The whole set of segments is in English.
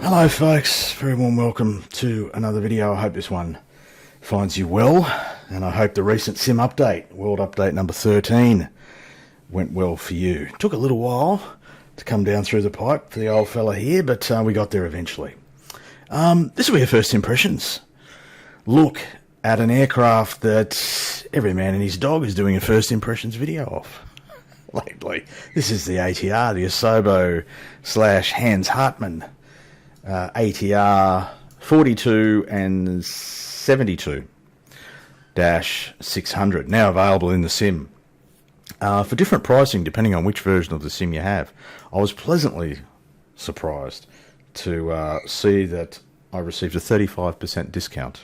Hello folks, very warm welcome to another video. I hope this one finds you well, and I hope the recent sim update, world update number 13, went well for you. It took a little while to come down through the pipe for the old fella here, but we got there eventually. This will be your first impressions. Look at an aircraft that every man and his dog is doing a first impressions video of lately. This is the ATR, the Asobo / Hans Hartmann ATR 42 and 72-600, now available in the sim for different pricing depending on which version of the sim you have. I was pleasantly surprised to see that I received a 35% discount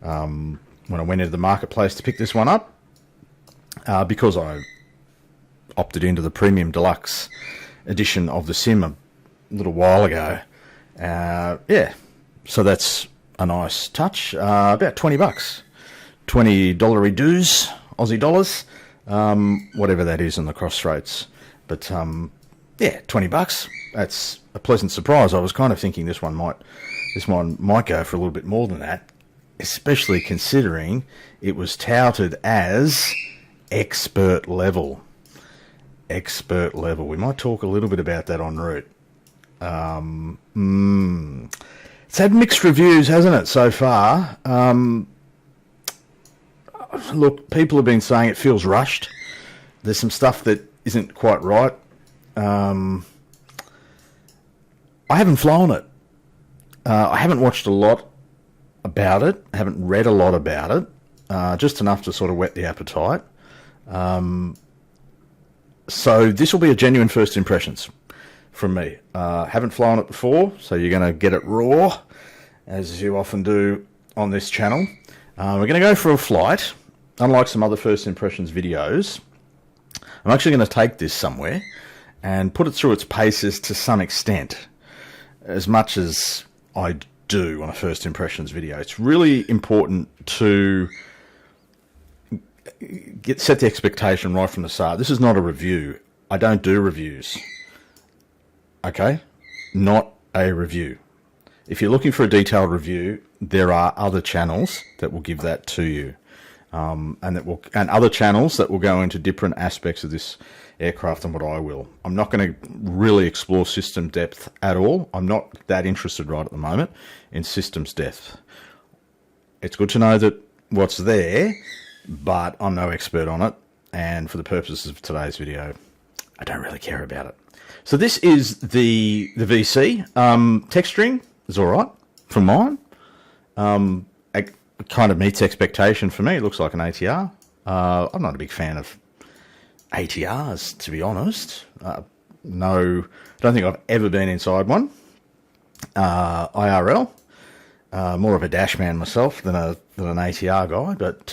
when I went into the marketplace to pick this one up, because I opted into the premium deluxe edition of the sim a little while ago. Yeah, so that's a nice touch. About $20, $20 dues, Aussie dollars, whatever that is in the cross rates. But yeah, $20. That's a pleasant surprise. I was kind of thinking this one might go for a little bit more than that, especially considering it was touted as expert level. Expert level. We might talk a little bit about that en route. It's had mixed reviews, hasn't it, so far? Look, people have been saying it feels rushed. There's some stuff that isn't quite right. I haven't flown it. I haven't watched a lot about it. I haven't read a lot about it. Just enough to sort of whet the appetite. So this will be a genuine first impressions from me. Haven't flown it before, so you're going to get it raw, as you often do on this channel. We're going to go for a flight. Unlike some other first impressions videos, I'm actually going to take this somewhere and put it through its paces to some extent, as much as I do on a first impressions video. It's really important to set the expectation right from the start. This is not a review. I don't do reviews. Okay? Not a review. If you're looking for a detailed review, there are other channels that will give that to you. And other channels that will go into different aspects of this aircraft than what I will. I'm not going to really explore system depth at all. I'm not that interested right at the moment in systems depth. It's good to know that what's there, but I'm no expert on it, and for the purposes of today's video, I don't really care about it. So this is the VC. Texturing is all right from mine. It kind of meets expectation for me. It looks like an ATR. I'm not a big fan of ATRs, to be honest. No, I don't think I've ever been inside one. IRL. More of a dash man myself than an ATR guy, but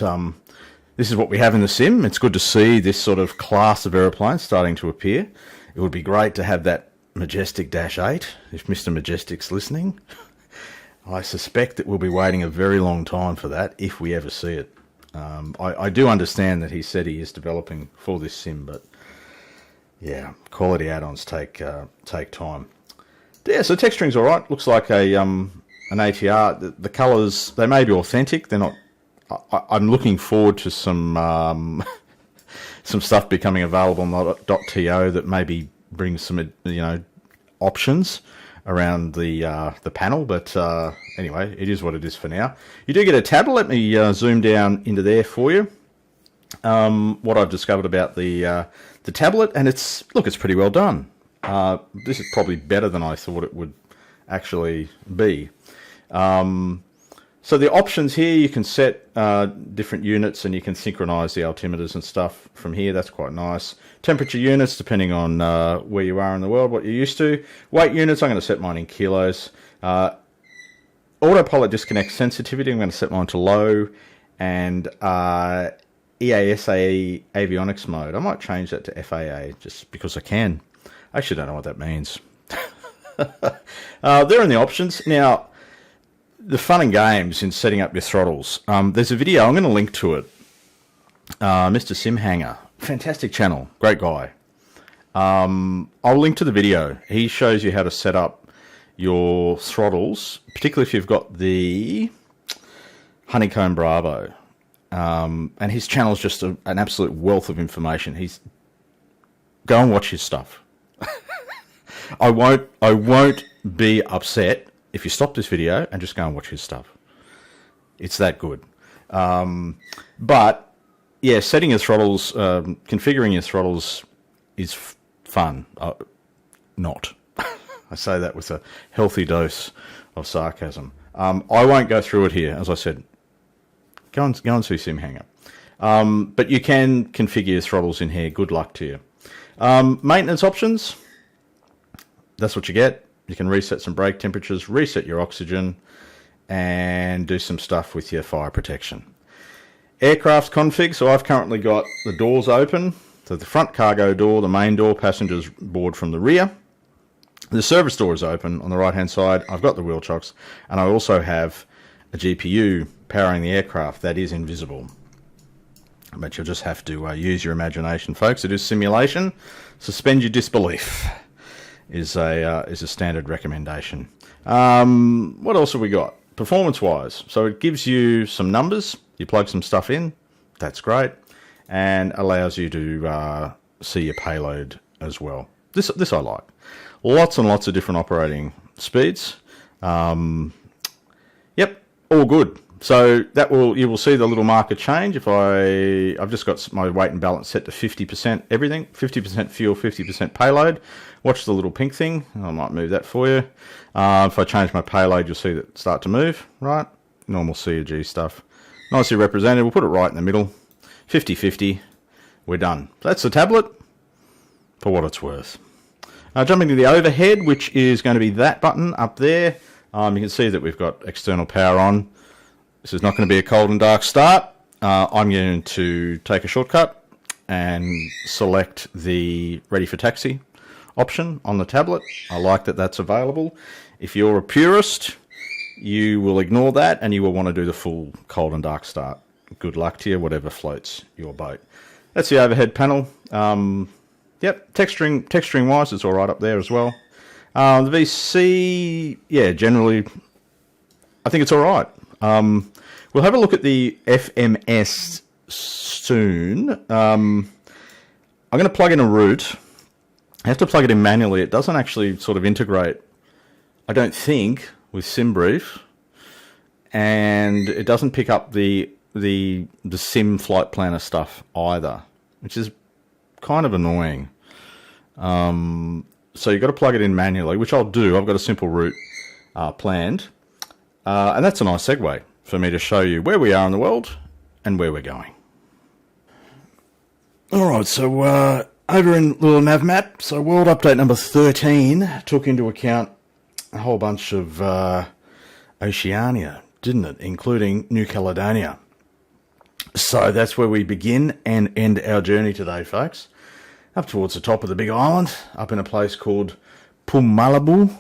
this is what we have in the sim. It's good to see this sort of class of aeroplane starting to appear. It would be great to have that Majestic Dash 8, if Mr. Majestic's listening. I suspect that we'll be waiting a very long time for that, if we ever see it. I do understand that he said he is developing for this sim, but yeah, quality add-ons take time. Yeah, so texturing's all right. Looks like an ATR. The colours, they may be authentic. They're not. I'm looking forward to some some stuff becoming available on .to that maybe brings some options around the panel. But anyway, it is what it is for now. You do get a tablet. Let me zoom down into there for you. What I've discovered about the tablet, and it's pretty well done. This is probably better than I thought it would actually be. So the options here, you can set different units and you can synchronize the altimeters and stuff from here. That's quite nice. Temperature units, depending on where you are in the world, what you're used to. Weight units, I'm going to set mine in kilos. Autopilot disconnect sensitivity, I'm going to set mine to low. And EASA avionics mode, I might change that to FAA just because I can. I actually don't know what that means. They're in the options. Now, the fun and games in setting up your throttles. There's a video, I'm going to link to it. Mr. Simhanger, fantastic channel, great guy. I'll link to the video. He shows you how to set up your throttles, particularly if you've got the Honeycomb Bravo. And his channel is just an absolute wealth of information. Go and watch his stuff. I won't be upset if you stop this video and just go and watch his stuff. It's that good. But yeah, setting your throttles, configuring your throttles is fun. Not. I say that with a healthy dose of sarcasm. I won't go through it here. As I said, go and see SimHanger. But you can configure your throttles in here. Good luck to you. Maintenance options. That's what you get. You can reset some brake temperatures, reset your oxygen, and do some stuff with your fire protection. Aircraft config. So I've currently got the doors open. So the front cargo door, the main door, passengers board from the rear. The service door is open on the right-hand side. I've got the wheel chocks, and I also have a GPU powering the aircraft that is invisible. But you'll just have to use your imagination, folks. It is simulation. Suspend your disbelief is a standard recommendation. What else have we got? Performance-wise, so it gives you some numbers. You plug some stuff in. That's great. And allows you to see your payload as well. This I like. Lots and lots of different operating speeds. Yep, all good. So you will see the little marker change. If I've just got my weight and balance set to 50% everything, 50% fuel, 50% payload. Watch the little pink thing. I might move that for you. If I change my payload, you'll see that start to move, right? Normal CG stuff. Nicely represented. We'll put it right in the middle. 50-50. We're done. That's the tablet for what it's worth. Jumping to the overhead, which is going to be that button up there. You can see that we've got external power on. This is not going to be a cold and dark start. I'm going to take a shortcut and select the ready for taxi option on the tablet. I like that that's available. If you're a purist, you will ignore that and you will want to do the full cold and dark start. Good luck to you, whatever floats your boat. That's the overhead panel. Yep, texturing wise, it's all right up there as well. The VC, yeah, generally, I think it's all right. We'll have a look at the FMS soon. I'm going to plug in a route. I have to plug it in manually. It doesn't actually sort of integrate, I don't think, with SimBrief, and it doesn't pick up the Sim Flight Planner stuff either, which is kind of annoying. So you've got to plug it in manually, which I'll do. I've got a simple route planned. And that's a nice segue for me to show you where we are in the world and where we're going. All right, so over in little nav map, so world update number 13 took into account a whole bunch of Oceania, didn't it? Including New Caledonia. So that's where we begin and end our journey today, folks. Up towards the top of the big island, up in a place called Pumalabu,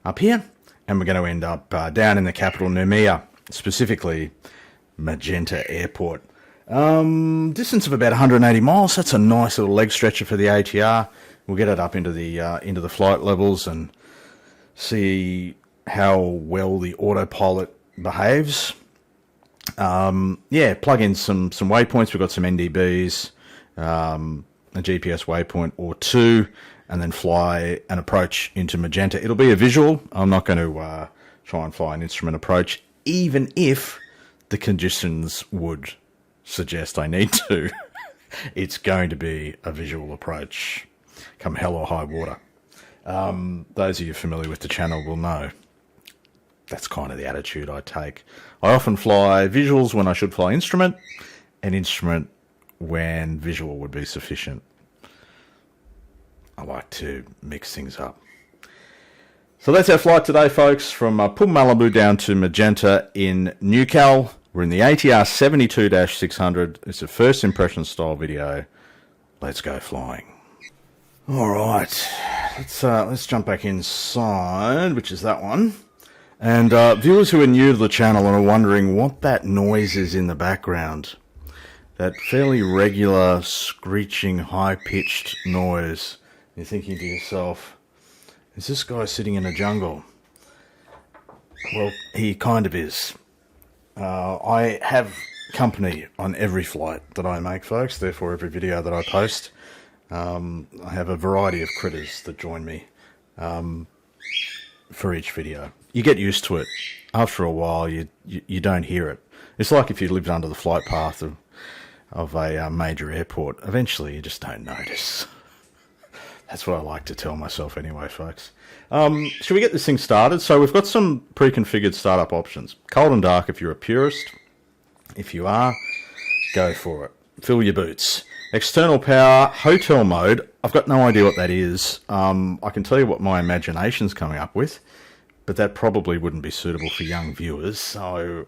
up here. And we're going to end up down in the capital, Noumea, specifically Magenta Airport. Distance of about 180 miles. That's a nice little leg stretcher for the ATR. We'll get it up into the flight levels and see how well the autopilot behaves. Yeah, plug in some waypoints. We've got some NDBs, a GPS waypoint or two, and then fly an approach into Magenta. It'll be a visual. I'm not going to try and fly an instrument approach, even if the conditions would suggest I need to. It's going to be a visual approach, come hell or high water. Those of you familiar with the channel will know that's kind of the attitude I take. I often fly visuals when I should fly instrument, and instrument when visual would be sufficient. I like to mix things up. So that's our flight today, folks, from Pumalabu down to Magenta in New Cal. We're in the ATR 72-600. It's a first impression style video. Let's go flying. All right, let's jump back inside, which is that one. And viewers who are new to the channel and are wondering what that noise is in the background, that fairly regular, screeching, high-pitched noise, you're thinking to yourself, Is this guy sitting in a jungle? Well, he kind of is. I have company on every flight that I make, folks. Therefore, every video that I post, I have a variety of critters that join me for each video. You get used to it. After a while, you don't hear it. It's like if you lived under the flight path of a major airport. Eventually, you just don't notice. That's what I like to tell myself anyway, folks. Should we get this thing started? So we've got some pre-configured startup options. Cold and dark if you're a purist. If you are, go for it. Fill your boots. External power, hotel mode. I've got no idea what that is. I can tell you what my imagination's coming up with, but that probably wouldn't be suitable for young viewers, so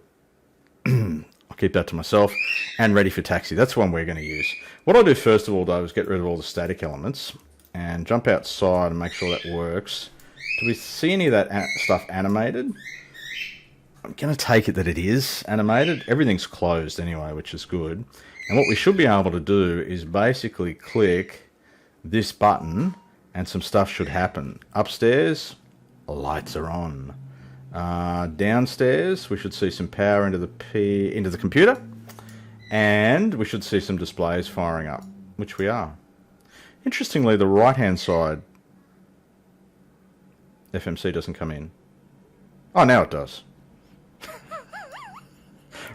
I'll keep that to myself. And ready for taxi. That's one we're going to use. What I'll do first of all, though, is get rid of all the static elements and jump outside and make sure that works. Do we see any of that stuff animated? I'm going to take it that it is animated. Everything's closed anyway, which is good. And what we should be able to do is basically click this button and some stuff should happen. Upstairs, lights are on. Downstairs, we should see some power into the computer. And we should see some displays firing up, which we are. Interestingly, the right-hand side FMC doesn't come in. Oh, now it does.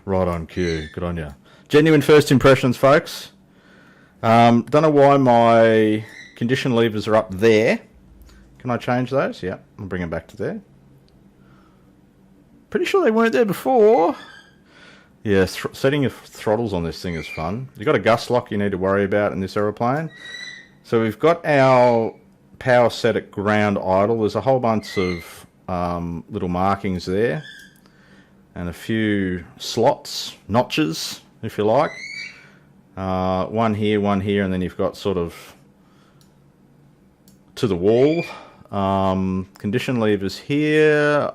Right on cue. Good on you. Genuine first impressions, folks. Don't know why my condition levers are up there. Can I change those? Yeah, I'll bring them back to there. Pretty sure they weren't there before. Yeah, setting your throttles on this thing is fun. You've got a gust lock you need to worry about in this aeroplane. So we've got our power set at ground idle. There's a whole bunch of little markings there. And a few slots, notches, if you like. One here, and then you've got sort of to the wall. Condition levers here.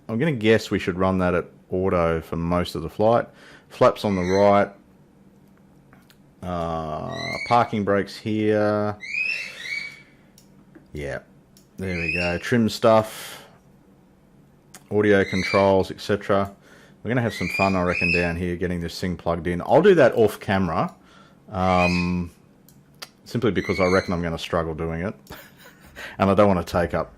I'm going to guess we should run that at auto for most of the flight. Flaps on the right. Parking brakes here. Yeah, there we go. Trim stuff. Audio controls, etc. We're going to have some fun, I reckon, down here getting this thing plugged in. I'll do that off camera, simply because I reckon I'm going to struggle doing it. And I don't want to take up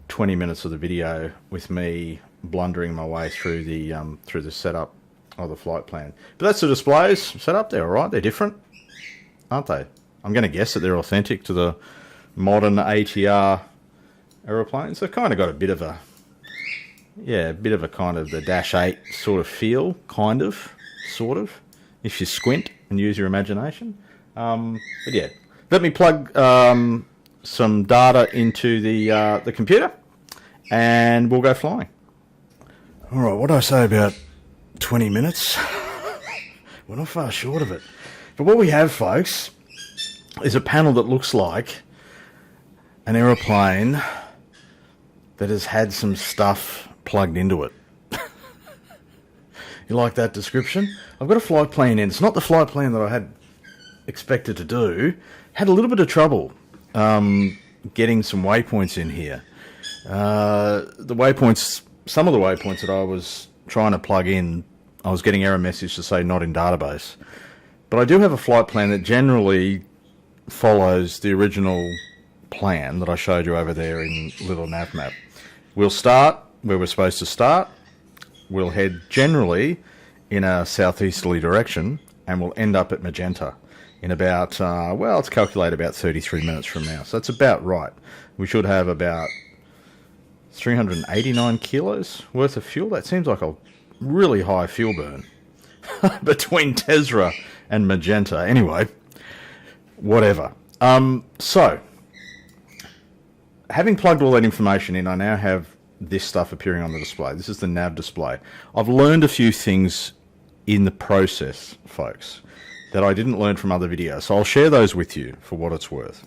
20 minutes of the video with me blundering my way through the setup of the flight plan. But that's the displays set up there, all right? They're different, aren't they? I'm going to guess that they're authentic to the modern ATR aeroplanes. They've kind of got a bit of a kind of the Dash 8 sort of feel, sort of, if you squint and use your imagination. But yeah, let me plug some data into the computer, and we'll go flying. All right, what did I say about 20 minutes? We're not far short of it. But what we have, folks, is a panel that looks like an aeroplane that has had some stuff plugged into it. You like that description? I've got a flight plan in. It's not the flight plan that I had expected to do. Had a little bit of trouble getting some waypoints in here. Some of the waypoints that I was trying to plug in, I was getting error message to say not in database. But I do have a flight plan that generally follows the original plan that I showed you over there in little nav map. We'll start where we're supposed to start. We'll head generally in a southeasterly direction, and we'll end up at magenta in about, it's calculated about 33 minutes from now. So that's about right. We should have about 389 kilos worth of fuel. That seems like a really high fuel burn between Tesra and magenta. Anyway, whatever. So, having plugged all that information in, I now have this stuff appearing on the display. This is the nav display. I've learned a few things in the process, folks, that I didn't learn from other videos. So I'll share those with you for what it's worth.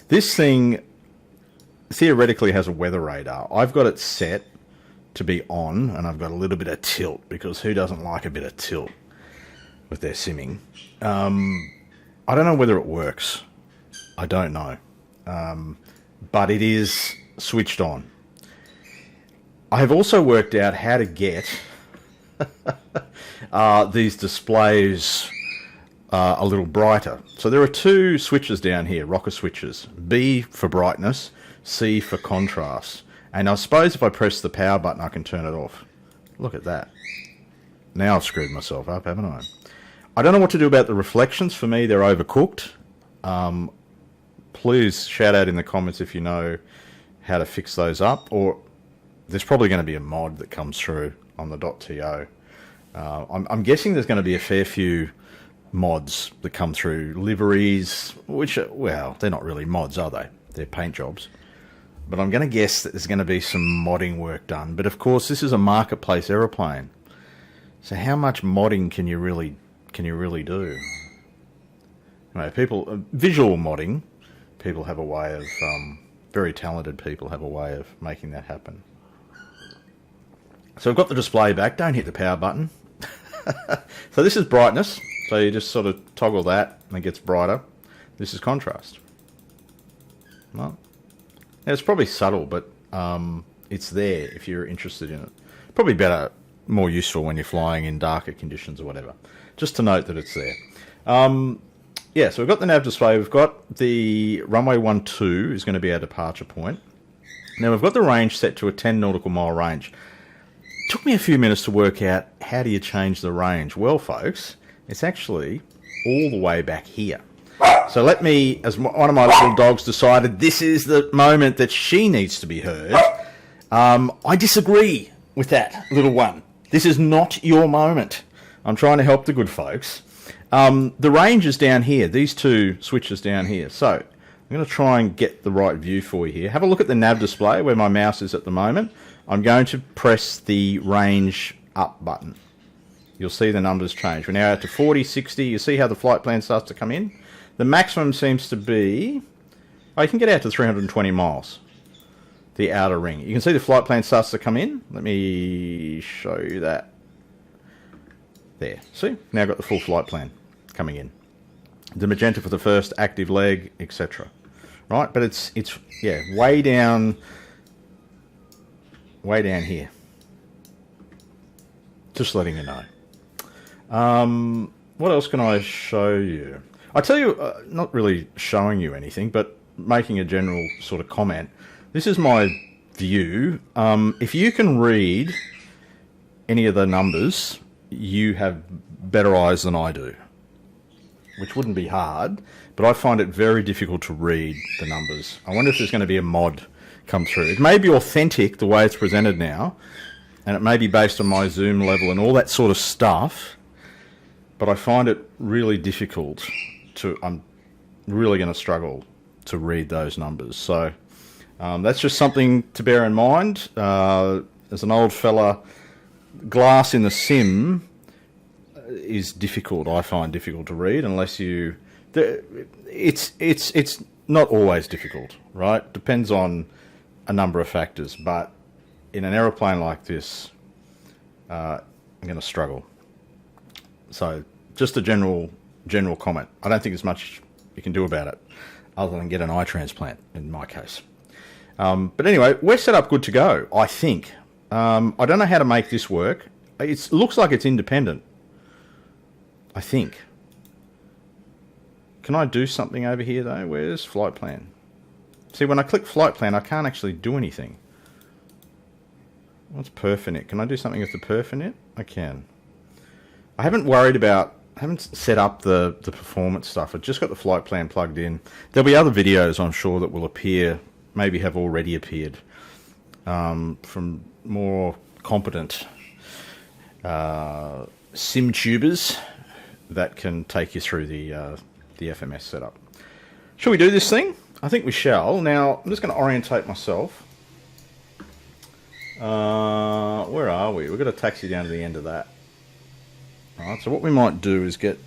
This thing theoretically has a weather radar. I've got it set to be on, and I've got a little bit of tilt, because who doesn't like a bit of tilt with their simming? I don't know whether it works. I don't know. But it is switched on. I have also worked out how to get these displays a little brighter. So there are two switches down here, rocker switches. B for brightness, C for contrast. And I suppose if I press the power button, I can turn it off. Look at that. Now I've screwed myself up, haven't I? I don't know what to do about the reflections. For me, they're overcooked. Please shout out in the comments if you know how to fix those up, or there's probably going to be a mod that comes through on the .to. I'm guessing there's going to be a fair few mods that come through. Liveries, which, well, they're not really mods, are they? They're paint jobs. But I'm going to guess that there's going to be some modding work done. But of course, this is a marketplace aeroplane. So how much modding can you really do? People, visual modding, people have a way of, very talented people have a way of making that happen. So I've got the display back. Don't hit the power button. So this is brightness. So you just sort of toggle that and it gets brighter. This is contrast. Well, it's probably subtle, but it's there if you're interested in it. Probably better, more useful when you're flying in darker conditions or whatever. Just to note that it's there. Yeah, so we've got the nav display. We've got the runway 12 is going to be our departure point. Now we've got the range set to a 10 nautical mile range. It took me a few minutes to work out how do you change the range. Well, folks, it's actually all the way back here. So let me, as one of my little dogs decided this is the moment that she needs to be heard, I disagree with that, little one. This is not your moment. I'm trying to help the good folks. The range is down here, these two switches down here. So I'm going to try and get the right view for you here. Have a look at the nav display where my mouse is at the moment. I'm going to press the range up button. You'll see the numbers change. We're now out to 40, 60. You see how the flight plan starts to come in? The maximum seems to be... Oh, you can get out to 320 miles. The outer ring. You can see the flight plan starts to come in. Let me show you that. There. See? Now I've got the full flight plan coming in. The magenta for the first active leg, etc. Right? But it's yeah, way down here. Just letting you know. What else can I show you? I tell you, not really showing you anything, but making a general sort of comment. This is my view. If you can read any of the numbers, you have better eyes than I do, which wouldn't be hard, but I find it very difficult to read the numbers. I wonder if there's going to be a mod come through. It may be authentic the way it's presented now, and it may be based on my zoom level and all that sort of stuff, but I find it really difficult to... I'm really going to struggle to read those numbers. So that's just something to bear in mind. As an old fella, glass in the sim is difficult. I find difficult to read unless you... It's not always difficult, right? Depends on a number of factors, but in an aeroplane like this, I'm going to struggle. So just a general comment. I don't think there's much you can do about it other than get an eye transplant in my case. But anyway, we're set up good to go, I think. I don't know how to make this work. It looks like it's independent, I think. Can I do something over here though? Where's flight plan? See, when I click flight plan, I can't actually do anything. What's perfinet? Can I do something with the perfinet? I can. I haven't set up the performance stuff. I've just got the flight plan plugged in. There'll be other videos, I'm sure, that will appear, maybe have already appeared, from more competent sim tubers that can take you through the FMS setup. Shall we do this thing? I think we shall. Now, I'm just going to orientate myself. Where are we? We've got a taxi down to the end of that. Alright, so what we might do is get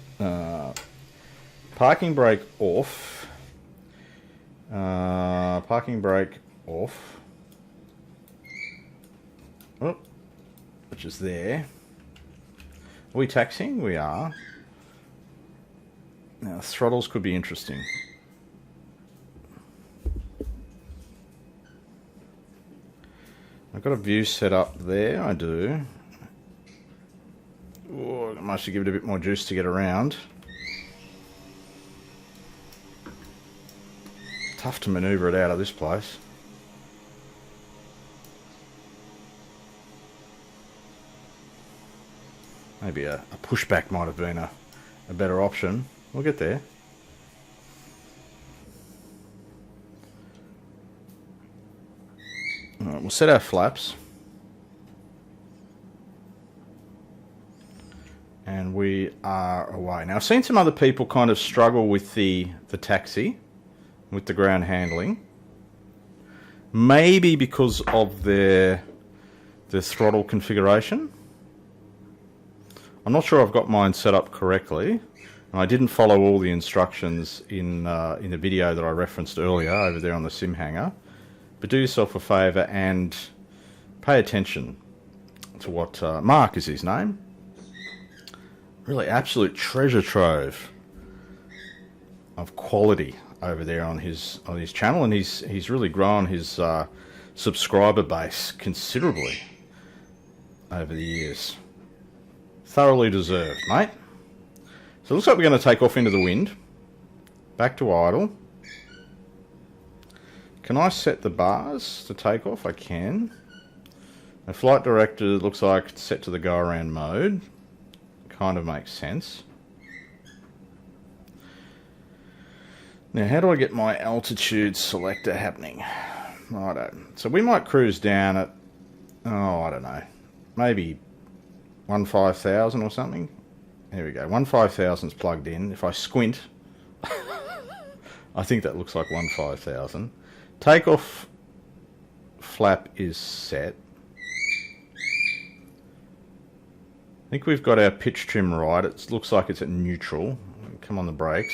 parking brake off. Parking brake off. Oh, which is there. Are we taxiing? We are. Now, throttles could be interesting. I've got a view set up there, I do. Oh, I might have to give it a bit more juice to get around. Tough to manoeuvre it out of this place. Maybe a pushback might have been a better option. We'll get there. Alright, we'll set our flaps. And we are away. Now, I've seen some other people kind of struggle with the taxi, with the ground handling. Maybe because of their throttle configuration. I'm not sure I've got mine set up correctly. I didn't follow all the instructions in the video that I referenced earlier over there on the sim hanger. But do yourself a favour and pay attention to what Mark is his name. Really absolute treasure trove of quality over there on his channel, and he's really grown his subscriber base considerably over the years. Thoroughly deserved, mate. So it looks like we're going to take off into the wind. Back to idle. Can I set the bars to take off? I can. The flight director looks like it's set to the go-around mode. Kind of makes sense. Now, how do I get my altitude selector happening? Righto. So we might cruise down at, I don't know, maybe 15,000 or something. There we go. 15,000's plugged in. If I squint, I think that looks like 15,000. Takeoff flap is set. I think we've got our pitch trim right. It looks like it's at neutral. Come on the brakes.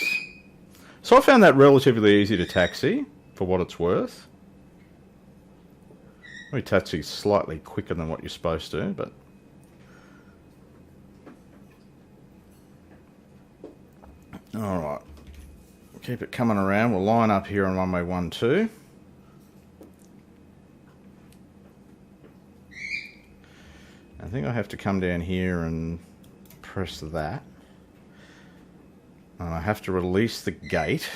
So I found that relatively easy to taxi, for what it's worth. We taxi slightly quicker than what you're supposed to, but... Alright. Keep it coming around. We'll line up here on runway 12. I think I have to come down here and press that. And I have to release the gate.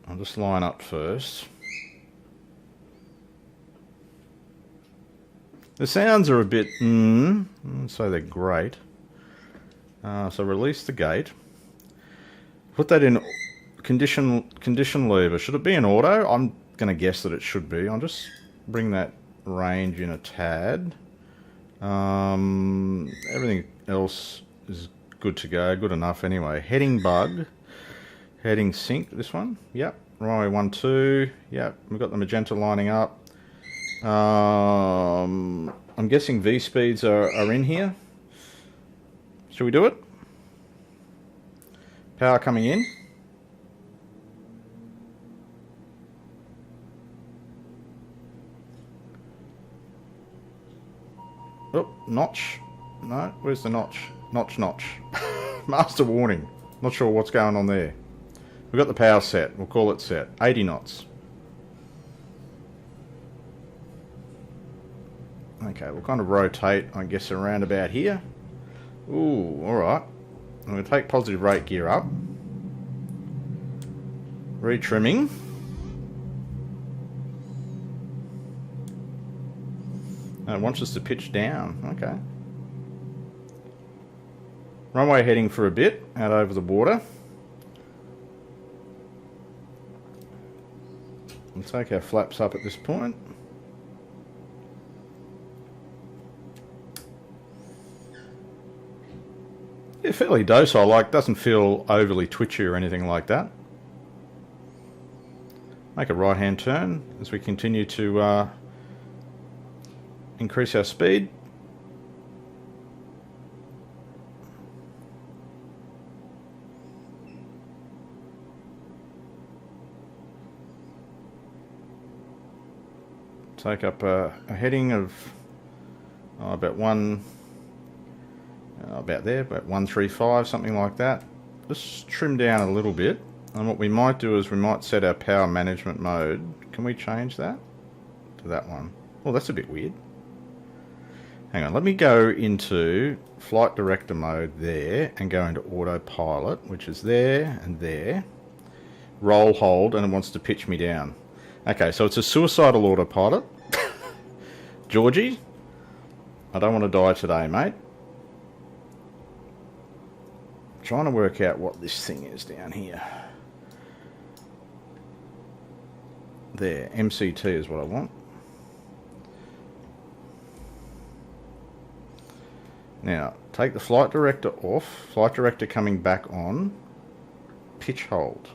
I'll just line up first. The sounds are a bit, I wouldn't say they're great. So release the gate. Put that in condition lever. Should it be an auto? I'm going to guess that it should be. I'll just bring that range in a tad. Everything else is good to go. Good enough anyway. Heading bug. Heading sync. This one. Yep. Runway 12. Yep. We've got the magenta lining up. I'm guessing V speeds are in here. Should we do it? Power coming in. Oh, notch. No, where's the notch? Notch. Master warning. Not sure what's going on there. We've got the power set. We'll call it set. 80 knots. Okay, we'll kind of rotate, I guess, around about here. Ooh, alright. I'm going to take positive rate gear up. Retrimming. And it wants us to pitch down. Okay. Runway heading for a bit, out over the water. We'll take our flaps up at this point. Yeah, fairly docile, like doesn't feel overly twitchy or anything like that. Make a right hand turn as we continue to increase our speed. Take up a heading of about about there, about 135, something like that. Just trim down a little bit. And what we might do is we might set our power management mode. Can we change that to that one? Oh, that's a bit weird. Hang on, let me go into flight director mode there and go into autopilot, which is there and there. Roll hold, and it wants to pitch me down. Okay, so it's a suicidal autopilot. Georgie, I don't want to die today, mate. Trying to work out what this thing is down here. There, MCT is what I want. Now, take the flight director off. Flight director coming back on. Pitch hold.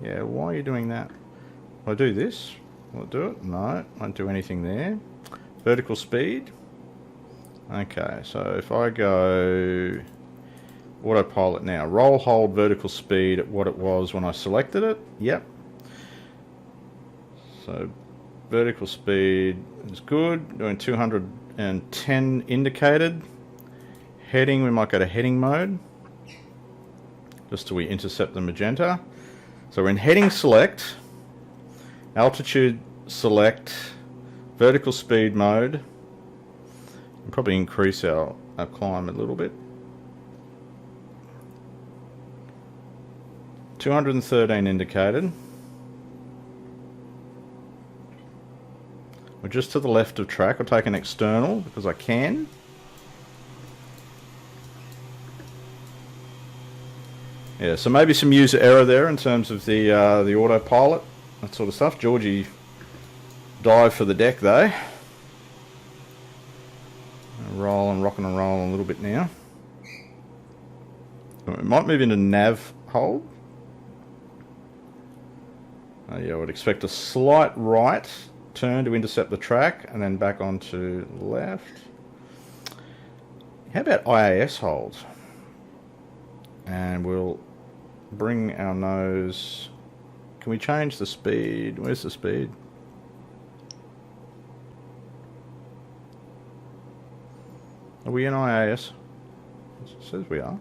Yeah, why are you doing that? Will I do this? Will I do it? No, won't do anything there. Vertical speed. Okay, so if I go autopilot now. Roll hold vertical speed at what it was when I selected it. Yep. So vertical speed is good. Doing 210 indicated. Heading, we might go to heading mode. Just till we intercept the magenta. So we're in heading select. Altitude select. Vertical speed mode. We'll probably increase our climb a little bit. 213 indicated. We're just to the left of track. I'll take an external because I can. Yeah, so maybe some user error there in terms of the autopilot, that sort of stuff. Georgie dived for the deck though. Rolling, rocking and rolling a little bit now. We might move into nav hold. Yeah, I would expect a slight right turn to intercept the track and then back onto left. How about IAS hold? And we'll bring our nose. Can we change the speed? Where's the speed? Are we in IAS? It says we are.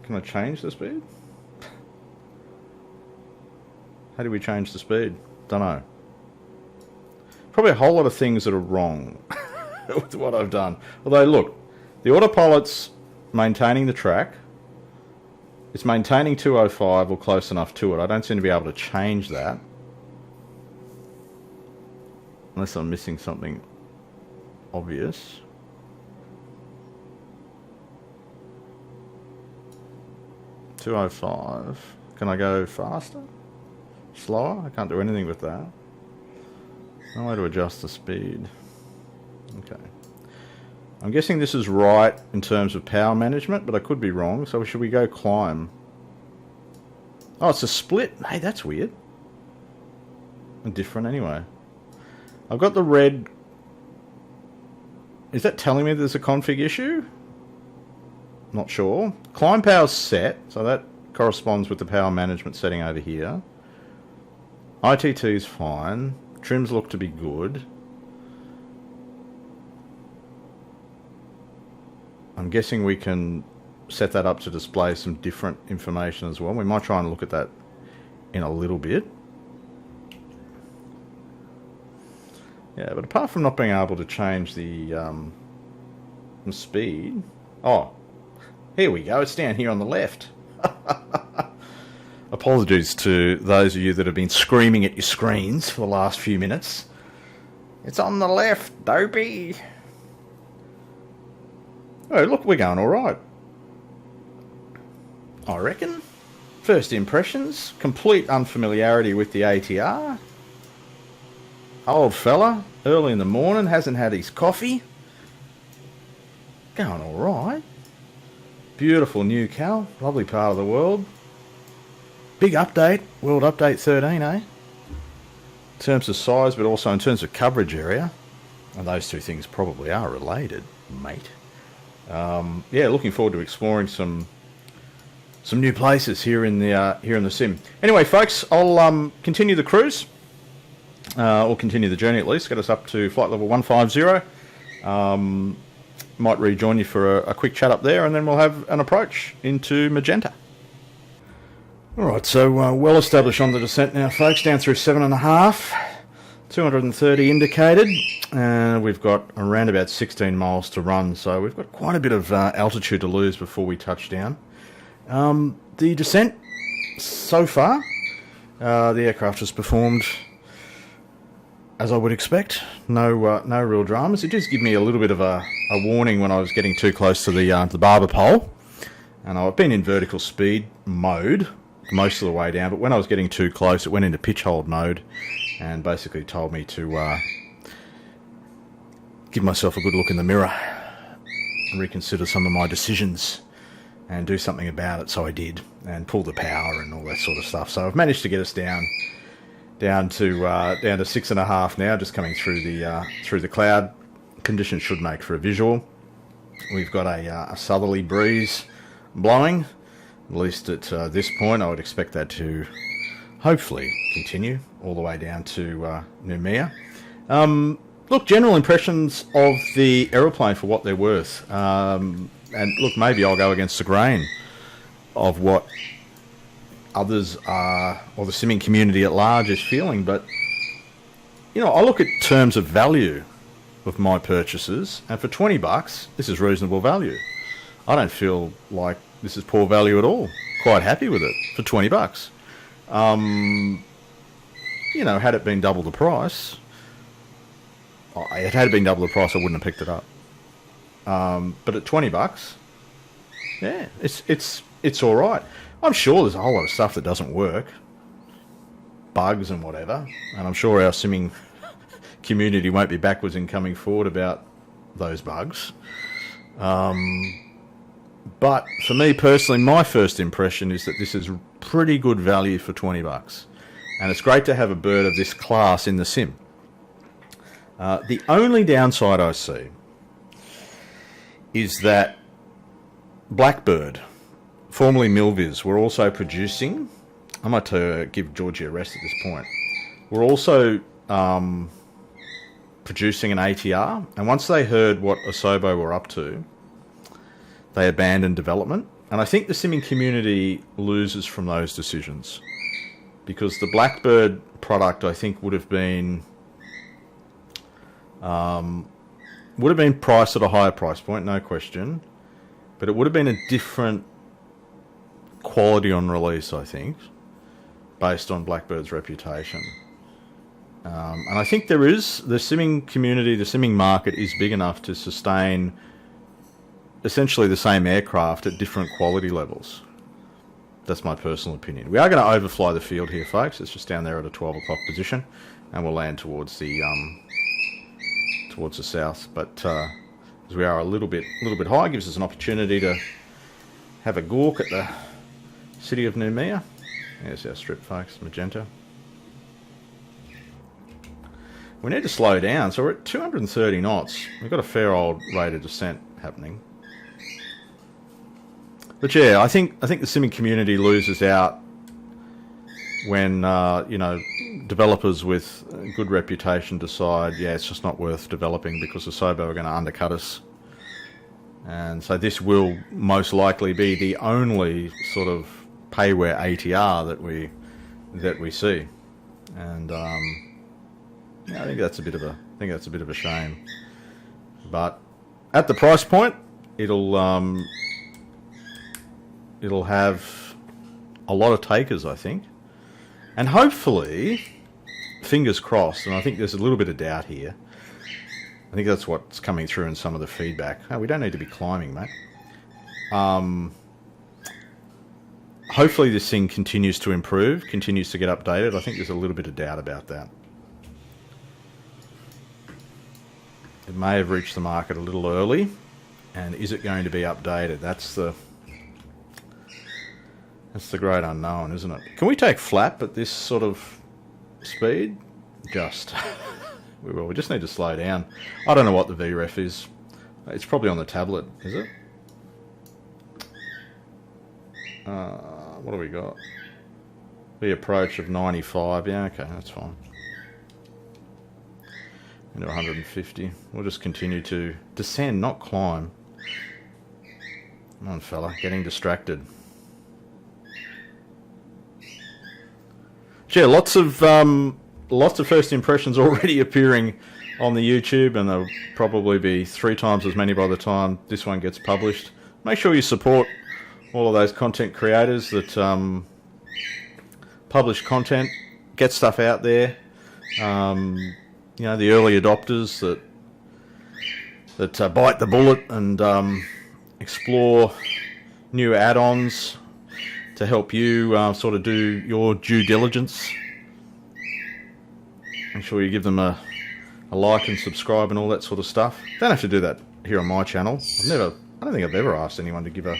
Can I change the speed? How do we change the speed? Don't know. Probably a whole lot of things that are wrong with what I've done. Although, look, the autopilot's maintaining the track. It's maintaining 205 or close enough to it. I don't seem to be able to change that. Unless I'm missing something obvious. .205. Can I go faster? Slower? I can't do anything with that. No way to adjust the speed. Okay. I'm guessing this is right in terms of power management, but I could be wrong. So should we go climb? Oh, it's a split. Hey, that's weird. Different anyway. I've got the red. Is that telling me there's a config issue? Not sure. Climb power's set, so that corresponds with the power management setting over here. ITT is fine. Trims look to be good. I'm guessing we can set that up to display some different information as well. We might try and look at that in a little bit. Yeah, but apart from not being able to change the speed... Oh, here we go. It's down here on the left. Apologies to those of you that have been screaming at your screens for the last few minutes. It's on the left, dopey. Oh, look, we're going all right. I reckon. First impressions, complete unfamiliarity with the ATR. Old fella, early in the morning, hasn't had his coffee. Going all right. Beautiful new Cal, lovely part of the world. Big update, World Update 13, eh? In terms of size, but also in terms of coverage area. And those two things probably are related, mate. Yeah, looking forward to exploring some new places here in the sim. Anyway, folks, I'll continue the cruise, or continue the journey at least. Get us up to flight level 150. Might rejoin you for a quick chat up there, and then we'll have an approach into Magenta. Alright, so well established on the descent now, folks, down through 7.5, 230 indicated, and we've got around about 16 miles to run, so we've got quite a bit of altitude to lose before we touch down. The descent, so far, the aircraft has performed as I would expect. No real dramas. It does give me a little bit of a warning when I was getting too close to the barber pole, and I've been in vertical speed mode most of the way down, but when I was getting too close, it went into pitch hold mode and basically told me to give myself a good look in the mirror and reconsider some of my decisions and do something about it. So I did, and pull the power and all that sort of stuff. So I've managed to get us down to 6.5 now, just coming through the cloud. Conditions should make for a visual. We've got a southerly breeze blowing. At least at this point, I would expect that to hopefully continue all the way down to Noumea. Look, general impressions of the aeroplane for what they're worth. And look, maybe I'll go against the grain of what others are, or the simming community at large is feeling. But, you know, I look at terms of value of my purchases, and for $20, this is reasonable value. I don't feel like this is poor value at all. Quite happy with it for $20. You know, had it been double the price, I wouldn't have picked it up. But at $20, yeah, it's all right. I'm sure there's a whole lot of stuff that doesn't work, bugs and whatever, and I'm sure our simming community won't be backwards in coming forward about those bugs. But for me personally, my first impression is that this is pretty good value for $20. And it's great to have a bird of this class in the sim. The only downside I see is that Blackbird, formerly Milviz, were also producing... I might give Georgie a rest at this point. We're also producing an ATR. And once they heard what Asobo were up to, they abandoned development. And I think the simming community loses from those decisions, because the Blackbird product, I think, would have been priced at a higher price point, no question, but it would have been a different quality on release, I think, based on Blackbird's reputation. And I think the simming community, the simming market is big enough to sustain essentially the same aircraft at different quality levels. That's my personal opinion. We are going to overfly the field here, folks. It's just down there at a 12 o'clock position, and we'll land towards the south. But as we are a little bit high, gives us an opportunity to have a gawk at the city of Noumea. There's our strip, folks, magenta. We need to slow down, so we're at 230 knots. We've got a fair old rate of descent happening. But yeah, I think the simming community loses out when developers with a good reputation decide, yeah, it's just not worth developing because Asobo are going to undercut us. And so this will most likely be the only sort of payware ATR that we see. And yeah, I think that's a bit of a shame. But at the price point, it'll have a lot of takers, I think. And hopefully, fingers crossed, and I think there's a little bit of doubt here. I think that's what's coming through in some of the feedback. Oh, we don't need to be climbing, mate. Hopefully this thing continues to improve, continues to get updated. I think there's a little bit of doubt about that. It may have reached the market a little early, and is it going to be updated? That's the great unknown, isn't it? Can we take flap at this sort of speed? Just. We will. We just need to slow down. I don't know what the VREF is. It's probably on the tablet, is it? What do we got? The approach of 95. Yeah, okay, that's fine. Into 150. We'll just continue to descend, not climb. Come on, fella. Getting distracted. yeah, lots of first impressions already appearing on the YouTube, and there'll probably be 3 times as many by the time this one gets published. Make sure you support all of those content creators that publish content, get stuff out there. You know, the early adopters that bite the bullet and explore new add-ons to help you sort of do your due diligence. Make sure you give them a like and subscribe and all that sort of stuff. Don't have to do that here on my channel. I don't think I've ever asked anyone to give a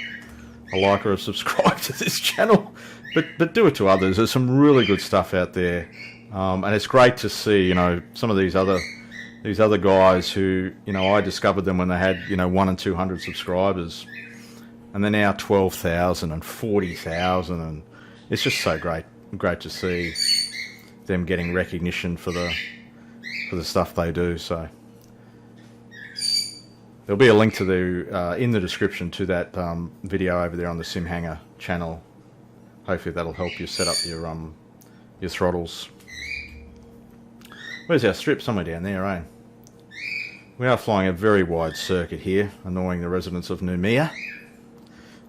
like or a subscribe to this channel, but do it to others. There's some really good stuff out there, and it's great to see, you know, some of these other guys who, you know, I discovered them when they had, you know, 100 and 200 subscribers, and they're now 12,000 and 40,000, and it's just so great to see them getting recognition for the stuff they do. So there'll be a link to the in the description to that video over there on the Sim Hanger channel. Hopefully that'll help you set up your throttles. Where's our strip? Somewhere down there, eh? We are flying a very wide circuit here, annoying the residents of Noumea.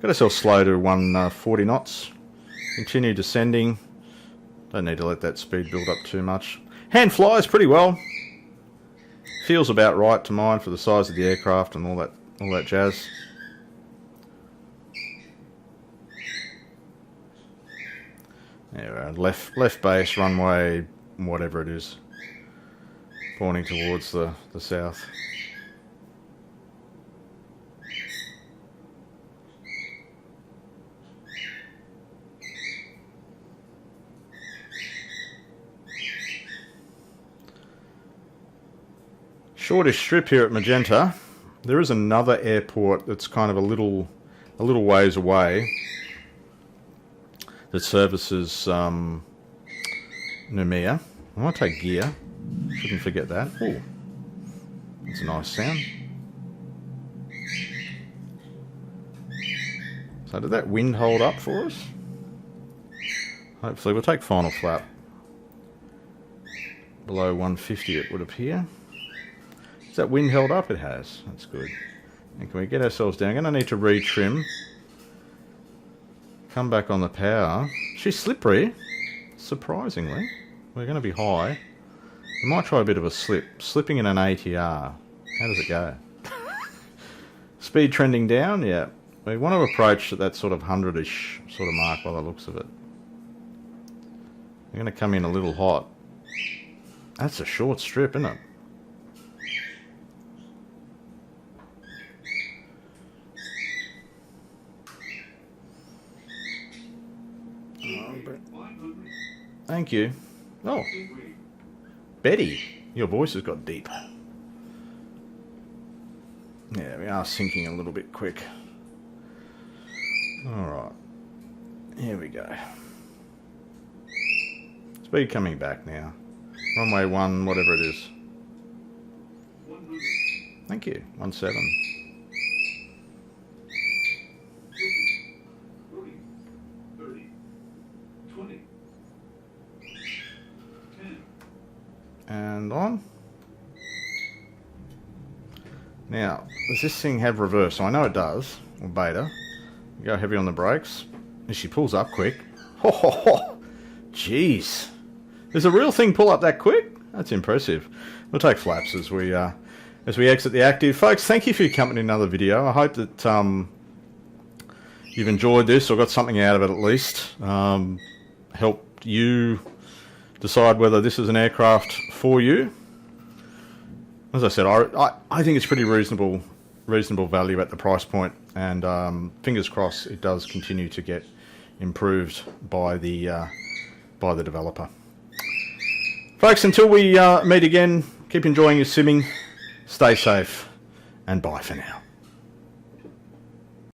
Got ourselves slow to 140 knots. Continue descending. Don't need to let that speed build up too much. Hand flies pretty well. Feels about right to mine for the size of the aircraft and all that jazz. There, left base, runway, whatever it is, pointing towards the south. Shortish strip here at Magenta. There is another airport that's kind of a little ways away that services Noumea. I want to take gear. Shouldn't forget that. Oh, that's a nice sound. So did that wind hold up for us? Hopefully. We'll take final flap. Below 150 it would appear. Has that wind held up? It has. That's good. And can we get ourselves down? I'm going to need to retrim. Come back on the power. She's slippery, surprisingly. We're going to be high. We might try a bit of a slip. Slipping in an ATR. How does it go? Speed trending down? Yeah. We want to approach at that sort of 100-ish sort of mark by the looks of it. We're going to come in a little hot. That's a short strip, isn't it? Thank you. Oh, Betty, your voice has got deep. Yeah, we are sinking a little bit quick. Alright, here we go. Speed coming back now. Runway 1, whatever it is. Thank you, 17. And on. Now, does this thing have reverse? So I know it does, or beta. Go heavy on the brakes. And she pulls up quick. Ho ho ho! Jeez. Does a real thing pull up that quick? That's impressive. We'll take flaps as we exit the active. Folks, thank you for your company in another video. I hope that you've enjoyed this or got something out of it at least. Helped you decide whether this is an aircraft for you. As I said, I think it's pretty reasonable value at the price point, and fingers crossed it does continue to get improved by the developer. Folks, until we meet again, keep enjoying your simming, stay safe, and bye for now.